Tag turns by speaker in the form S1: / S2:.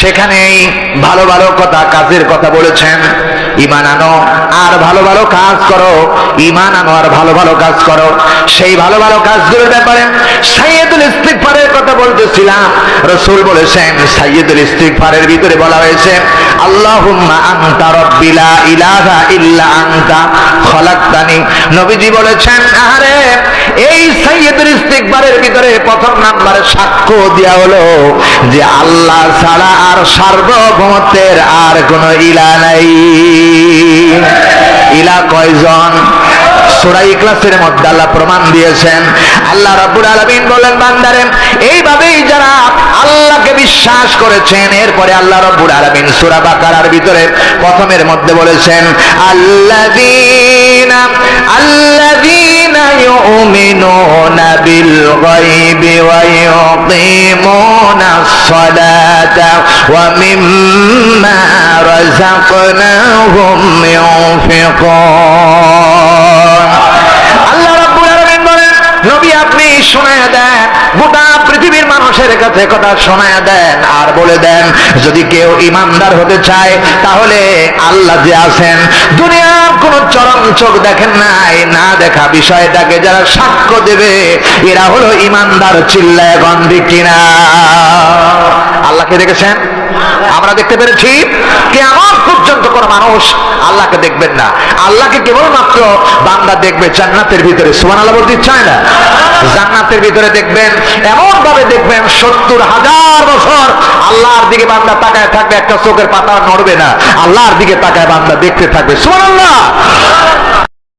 S1: সেখানেই ভালো ভালো কথা, কাজের কথা বলেছেন। ঈমান আনো আর ভালো ভালো কাজ করো, ঈমান আনো আর ভালো ভালো কাজ করো। সেই ভালো ভালো কাজগুলোর ব্যাপারে সাইয়্যিদুল ইস্তিগফারের কথা বলতেছিলাম। রাসূল বলেছেন সাইয়্যিদুল ইস্তিগফারের ভিতরে বলা হয়েছে আল্লাহুম্মা আনতা রাব্বি লা ইলাহা ইল্লা আনতা খলাকতানি। নবীজি বলেছেন আরে এই সাইয়্যিদুল ইস্তিগফারের ভিতরে প্রথম নাম্বারে সাক্ষ্য দেয়া হলো যে আল্লাহ ছাড়া আর সার্বভৌমত্বের আর কোনো ইলাহ নাই। ইলাহ কয়জন? সূরা ইখলাসের মধ্যে আল্লাহ প্রমাণ দিয়েছেন। আল্লাহ রাব্বুল আলামিন বলেন বান্দারে এইভাবেই যারা আল্লাহকে বিশ্বাস করেছেন, এরপরে আল্লাহ রাব্বুল আলামিন সূরা বাকারার ভিতরে প্রথমের মধ্যে বলেছেন আল্লাযীনা ইউমিনুনা বিল গায়বি ওয়া ইউকিমুনাস সালাতা ওয়া মিম্মা রাযাকনাহুম ইউনফিকুন। আল্লাহ রাব্বুল আলামিন বলেন নবী আপনি শোনায়া দেন, গোটা পৃথিবীর মানুষের কাছে কথা শোনায়া দেন আর বলে দেন যদি কেউ ইমানদার হতে চায় তাহলে আল্লাহ যে আছেন, দুনিয়ার কোন চরম চোখ দেখেন নাই, না দেখা বিষয়টাকে যারা সাক্ষ্য দেবে এরা হলো ইমানদার। চিল্লায় গন্ধি কিনা? আল্লাহকে দেখেছেন? আমরা দেখতে পেরেছি? কিয়ামত পর্যন্ত কোন মানুষ আল্লাহকে দেখবেন না। আল্লাহকে কেবলমাত্র বান্দা দেখবে জান্নাতের ভিতরে। সুবহানাল্লাহ বলতে চায় না? জান্নাতের ভিতরে দেখবেন, এমন ভাবে দেখবেন ৭০,০০০ বছর আল্লাহর দিকে বান্দা তাকায় থাকবে, একটা চোখের পাতা নড়বে না, আল্লাহর দিকে তাকায় বান্দা দেখতে থাকবে। সুবহানাল্লাহ।